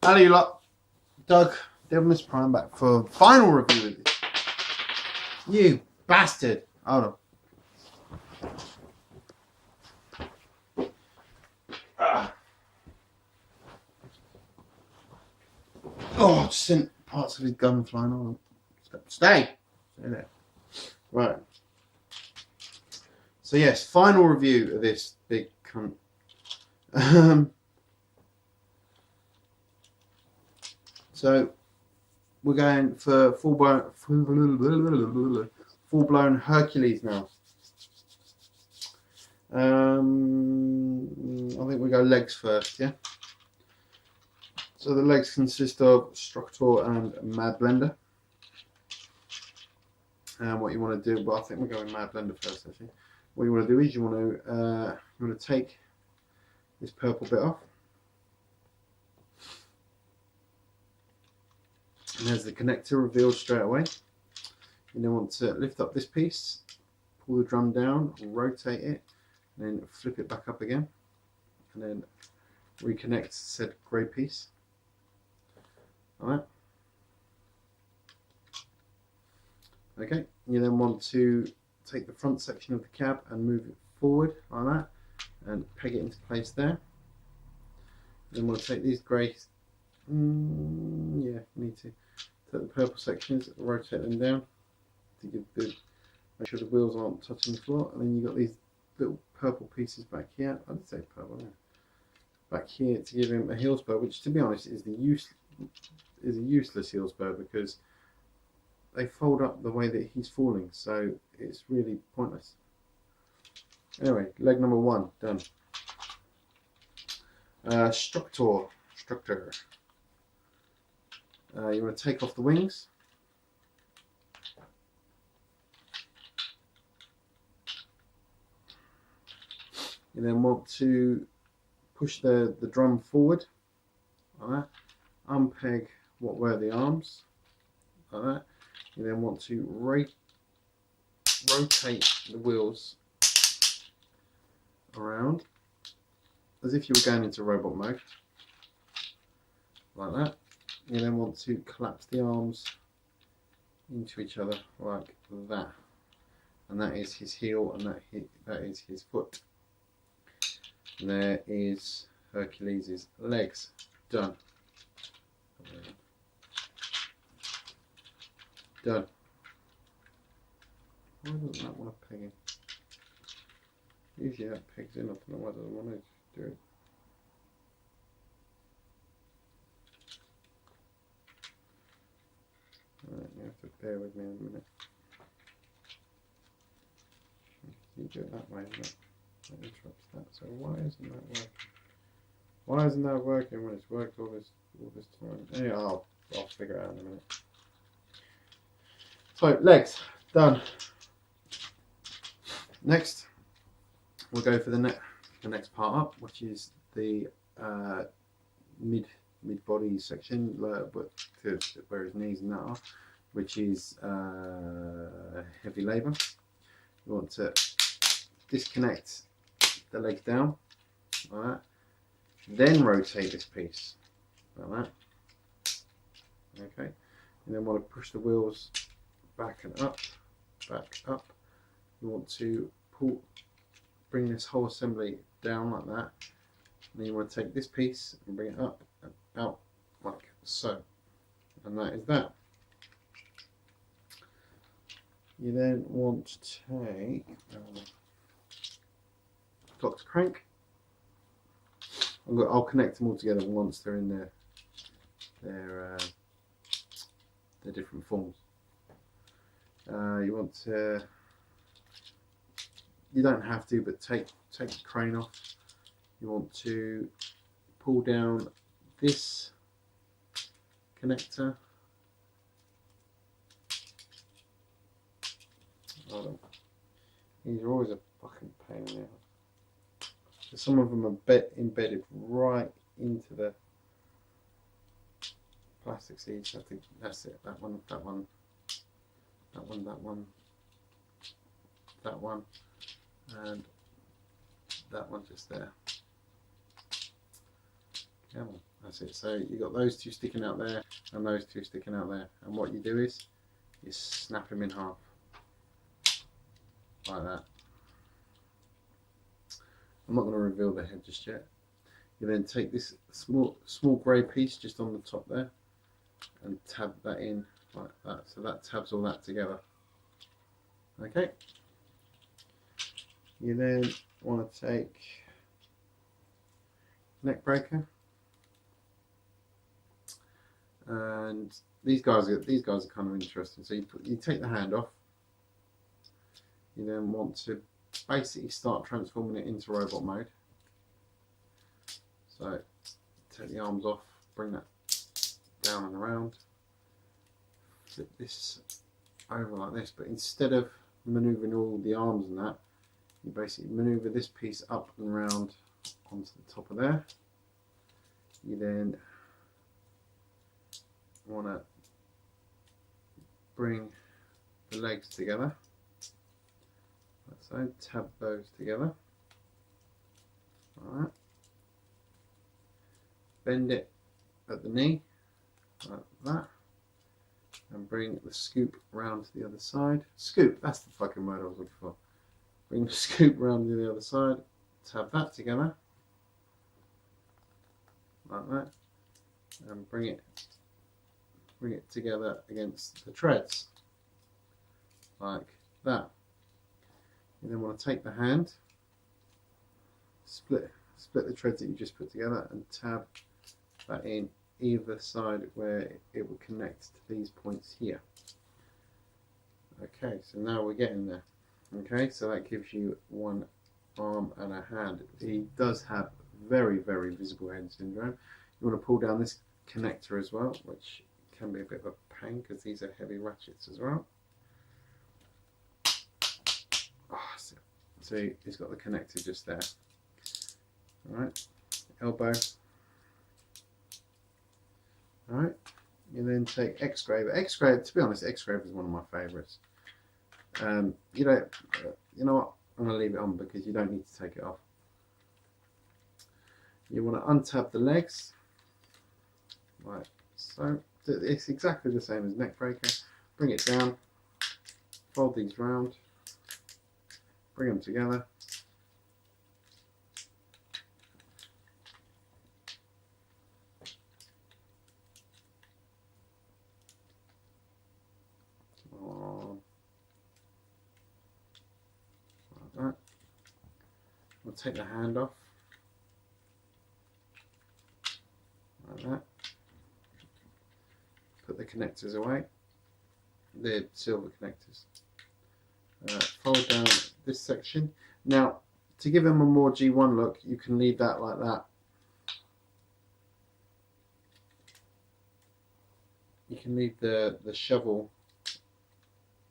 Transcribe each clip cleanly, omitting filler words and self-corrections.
Hello you lot, Doug, Devil's Prime back for final review of this. You bastard! Hold on. Oh, I just sent parts of his gun flying on. Stay there. Right. So yes, final review of this big cunt. So we're going for full-blown Hercules now. I think we go legs first, yeah? So the legs consist of Structor and Mad Blender. And what you want to do, well, I think we're going Mad Blender first actually. What you want to do is you want to take this purple bit off. And there's the connector revealed straight away. You then want to lift up this piece, pull the drum down, rotate it, and then flip it back up again, and then reconnect said grey piece. Alright. Okay, you then want to take the front section of the cab and move it forward like that, and peg it into place there. Then we'll take these grey, yeah, need to take the purple sections, rotate them down to give the, make sure the wheels aren't touching the floor, and then you've got these little purple pieces back here. I'd say purple, yeah. Back here to give him a heel spur, which to be honest is a useless heel spur because they fold up the way that he's falling, so it's really pointless. Anyway, leg number one done. Structor. You want to take off the wings. You then want to push the drum forward. Like that. Unpeg what were the arms. Like that. You then want to rotate the wheels around as if you were going into robot mode. Like that. You then want to collapse the arms into each other like that, and that is his heel, and that is his foot. And there is Hercules' legs done. Done. Why doesn't that want to peg in? Usually that pegs in. I don't know why it doesn't want to do it. Alright, you have to bear with me in a minute. You do it that way, and that interrupts that. So why isn't that working? Why isn't that working when it's worked all this time? Anyway, I'll figure it out in a minute. So legs done. Next, we'll go for the next part up, which is the mid body section, but to where his knees and that are, which is heavy labour. You want to disconnect the legs down, like that. Then rotate this piece, like that. Okay, and then want to push the wheels back and up, back up. You want to bring this whole assembly down like that. And then you want to take this piece and bring it up and out like so, and that is that. You then want to take Dr. Crank. I'll connect them all together once they're in their different forms. You want to, you don't have to, but take the crane off. You want to pull down this connector. Hold on. These are always a fucking pain in the ass. Some of them are embedded right into the plastic seeds. I think that's it. That one, that one, that one, that one, that one, and that one just there. Come on, that's it. So you've got those two sticking out there and those two sticking out there. And what you do is you snap them in half. Like that. I'm not going to reveal the head just yet. You then take this small grey piece just on the top there and tab that in like that. So that tabs all that together. Okay. You then want to take neck breaker, and these guys are kind of interesting. So you take the hand off. You then want to basically start transforming it into robot mode. So take the arms off, bring that down and around, flip this over like this, but instead of manoeuvring all the arms and that, you basically manoeuvre this piece up and round onto the top of there. You then want to bring the legs together, like so, tab those together, alright, bend it at the knee, like that, and bring the scoop round to the other side. Scoop, that's the fucking word I was looking for. Bring the scoop round to the other side, tab that together, like that, and bring it together against the treads, like that. You then want to take the hand, split the treads that you just put together, and tab that in either side where it will connect to these points here. Okay, so now we're getting there. Okay, so that gives you one arm and a hand. He does have very, very visible head syndrome. You want to pull down this connector as well, which can be a bit of a pain because these are heavy ratchets as well. Oh, so he's got the connector just there. Alright, elbow. Alright, you then take X-Graver. X-Graver, to be honest, X-Graver is one of my favourites. You know what? I'm going to leave it on because you don't need to take it off. You want to untab the legs, like so. It's exactly the same as neck breaker. Bring it down, fold these round, bring them together. Like that. We'll take the hand off, like that. Put the connectors away, the silver connectors. Fold down this section. Now, to give them a more G1 look, you can leave that like that. You can leave the shovel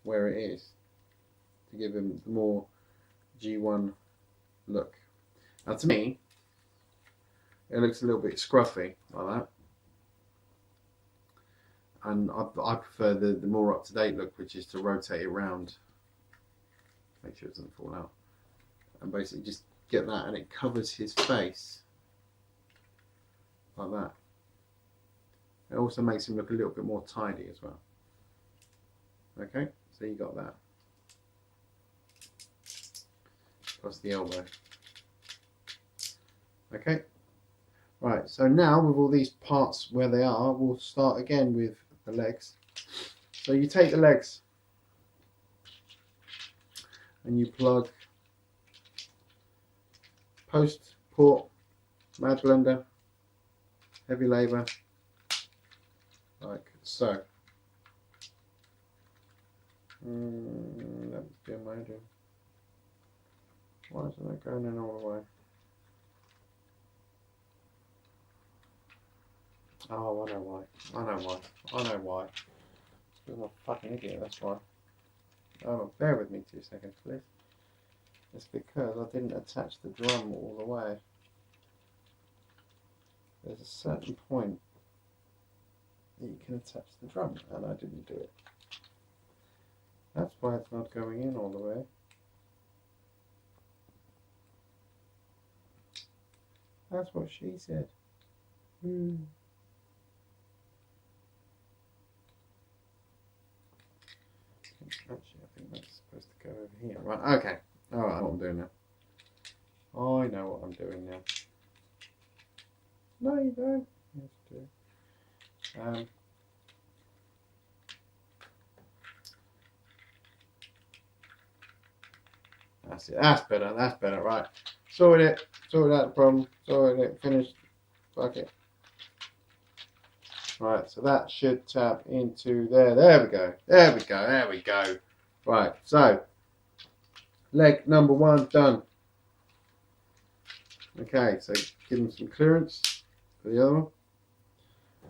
where it is to give him the more G1 look. Now, to me, it looks a little bit scruffy like that. And I prefer the more up-to-date look, which is to rotate it around, make sure it doesn't fall out, and basically just get that, and it covers his face like that. It also makes him look a little bit more tidy as well. Okay, so you got that. Plus the elbow. Okay, right, so now with all these parts where they are, we'll start again with the legs. So you take the legs and you plug post, port, mad blender, heavy labour, like so. That would be amazing. Why isn't that going in all the way? Oh, I know why. I know why. I'm a fucking idiot, that's why. Oh, bear with me 2 seconds, please. It's because I didn't attach the drum all the way. There's a certain point that you can attach the drum, and I didn't do it. That's why it's not going in all the way. That's what she said. Actually, I think that's supposed to go over here. Right, okay. Alright, I know what I'm doing now. I know what I'm doing now. No, you don't. You have to do. That's it. That's better. That's better. Right. Sorted it. Sorted out the problem. Sorted it. Finished. Fuck it. Right. So that should tap into there. There we go. There we go. There we go. Right. So leg number 1 done. Okay. So give them some clearance for the other one.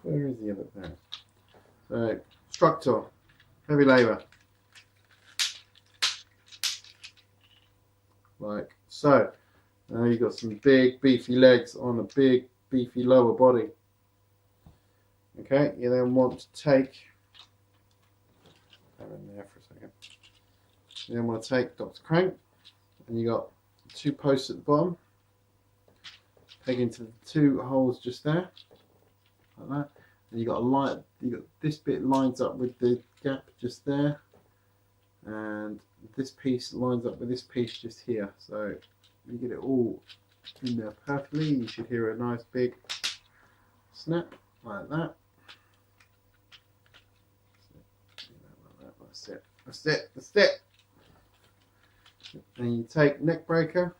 Where is the other there? So structure. Heavy labour. Like so. Now you've got some big beefy legs on a big beefy lower body. Okay, you then want to take, have in there for a second. You then want to take Dr. Crank, and you got 2 posts at the bottom, peg into the 2 holes just there, like that. And you got a light. You got this bit lines up with the gap just there, and this piece lines up with this piece just here. So you get it all in there perfectly. You should hear a nice big snap like that. That's it. That's it. That's it. And you take neck breaker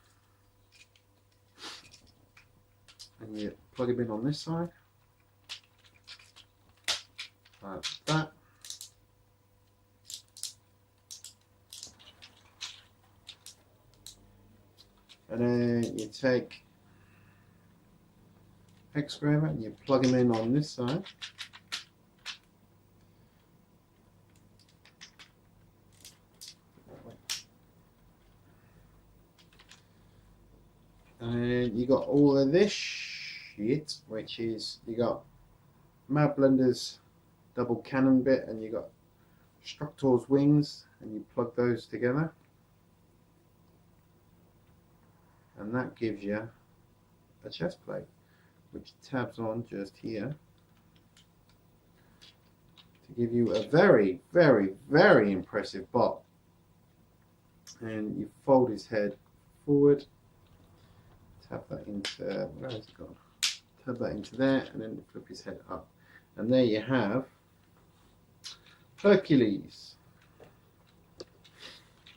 and you plug it in on this side like that. And then you take hex scraper and you plug them in on this side. And you got all of this shit, which is you got Mad Blender's double cannon bit, and you got Structor's wings, and you plug those together. And that gives you a chest plate, which tabs on just here to give you a very, very, very impressive bot. And you fold his head forward, tap that into, where has it gone? Tap that into there, and then flip his head up. And there you have Hercules.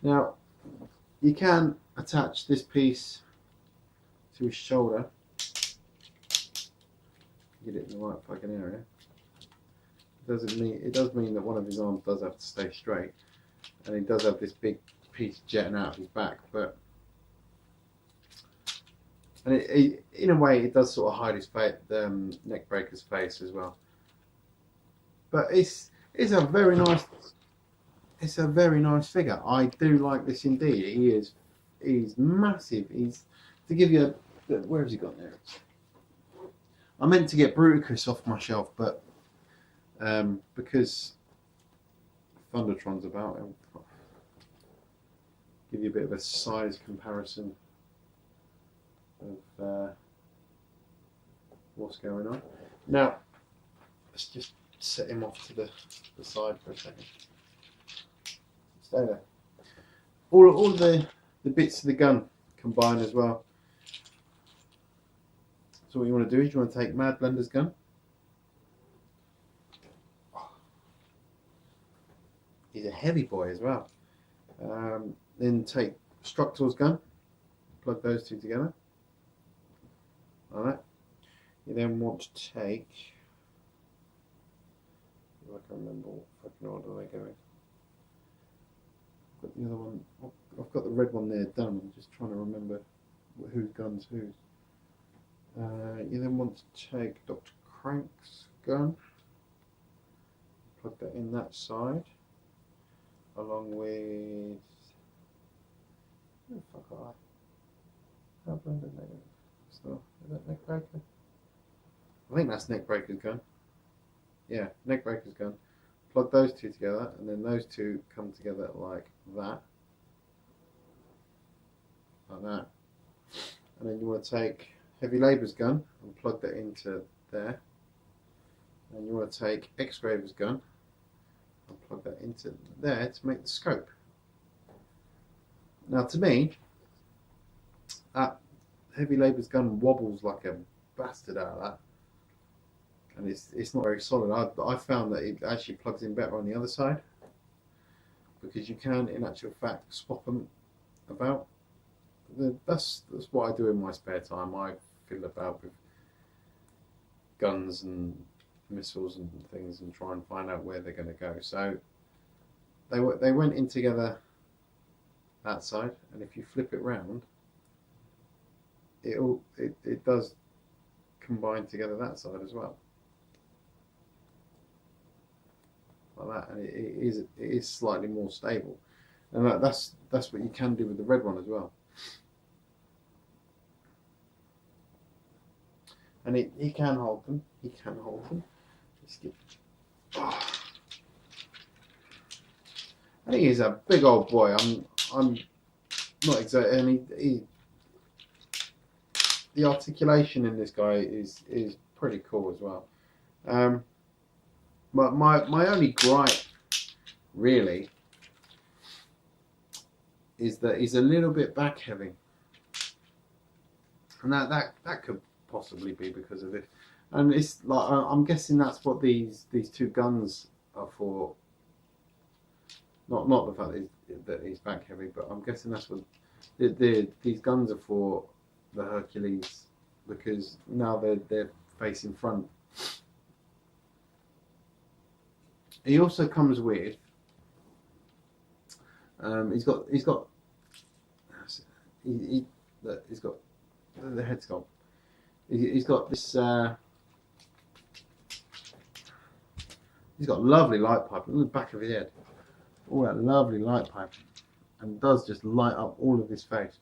Now, you can attach this piece to his shoulder, get it in the right fucking area. It does mean that one of his arms does have to stay straight, and he does have this big piece jetting out of his back, but and in a way it does sort of hide his face, neck breaker's face as well. But it's a very nice figure. I do like this indeed. He's massive. He's, to give you a, where has he gone there? I meant to get Bruticus off my shelf, but because Thundertron's about, I'll give you a bit of a size comparison of what's going on. Now, let's just set him off to the side for a second. Stay there. All the bits of the gun combine as well. So what you want to do is you want to take Mad Blender's gun. He's a heavy boy as well. Then take Structor's gun. Plug those 2 together. Alright. You then want to take, if I can remember what fucking order they're going. I've got the other one, I've got the red one there done. I'm just trying to remember whose gun's whose. You then want to take Dr. Crank's gun, plug that in that side, along with, oh fuck off, how blended negative stuff, is that neck breaker? I think that's neck breaker's gun. Yeah, neck breaker's gun. Plug those 2 together, and then those 2 come together like that. Like that. And then you want to take Heavy Labour's gun and plug that into there, and you want to take X-Graver's gun and plug that into there to make the scope. Now, to me, that Heavy Labour's gun wobbles like a bastard out of that, and it's not very solid. I found that it actually plugs in better on the other side, because you can, in actual fact, swap them about. That's what I do in my spare time. I fiddle about with guns and missiles and things and try and find out where they're going to go. So they went in together that side, and if you flip it round, it does combine together that side as well, like that, and it is slightly more stable, and that's what you can do with the red one as well. And he can hold them. He can hold them. And he is a big old boy. I'm not exactly. And the articulation in this guy is pretty cool as well. But my only gripe really is that he's a little bit back heavy, and that could possibly be because of it. And it's like, I'm guessing that's what these two guns are for. Not the fact that he's back heavy, but I'm guessing that's what these guns are for, the Hercules, because now they're facing front. He also comes with he's got the head sculpt. He's got this. He's got lovely light pipe. Look at the back of his head. All that lovely light pipe, and does just light up all of his face.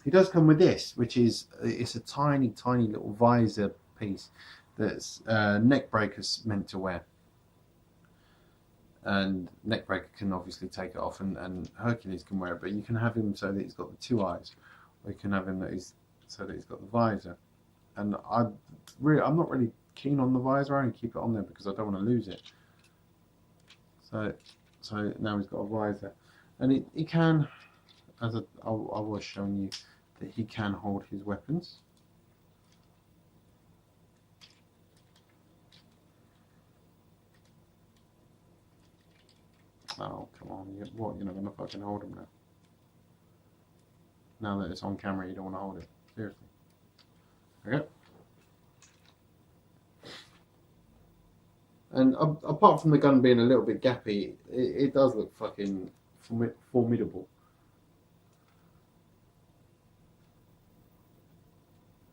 He does come with this, which is it's a tiny little visor piece that's Neckbreaker's meant to wear. And Neckbreaker can obviously take it off, and Hercules can wear it, but you can have him so that he's got the two eyes. Or you can have him so that he's got the visor. And I'm not really keen on the visor. I only keep it on there because I don't want to lose it. So now he's got a visor, and he can, as I was showing you, that he can hold his weapons. Oh, come on, what, you're not going to fucking hold him now? Now that it's on camera, you don't want to hold it. Seriously. Okay. And apart from the gun being a little bit gappy, it does look fucking formidable.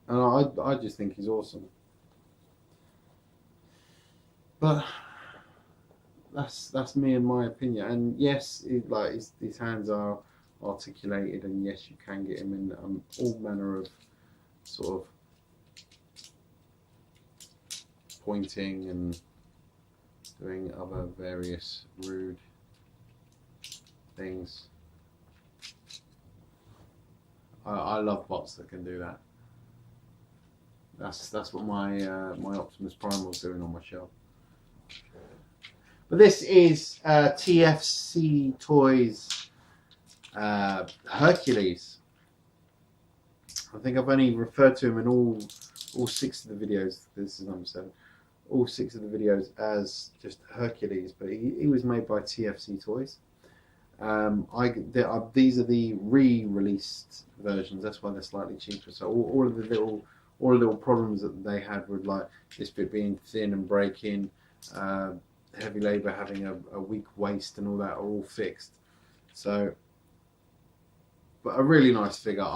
And I just think he's awesome. But that's me and my opinion. And yes, his hands are articulated, and yes, you can get him in all manner of sort of pointing and doing other various rude things. I love bots that can do that. That's what my Optimus Primal's doing on my shelf. But this is TFC Toys Hercules. I think I've only referred to him in all 6 of the videos. This is number 7. All 6 of the videos as just Hercules, but he was made by TFC Toys. These are the re-released versions. That's why they're slightly cheaper. So all of the little problems that they had with like this bit being thin and breaking, Heavy Labour having a weak waist and all that are all fixed. So, but a really nice figure.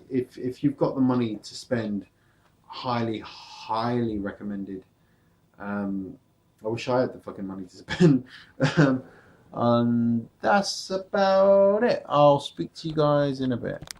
If you've got the money to spend, highly recommended. I wish I had the fucking money to spend. And that's about it. I'll speak to you guys in a bit.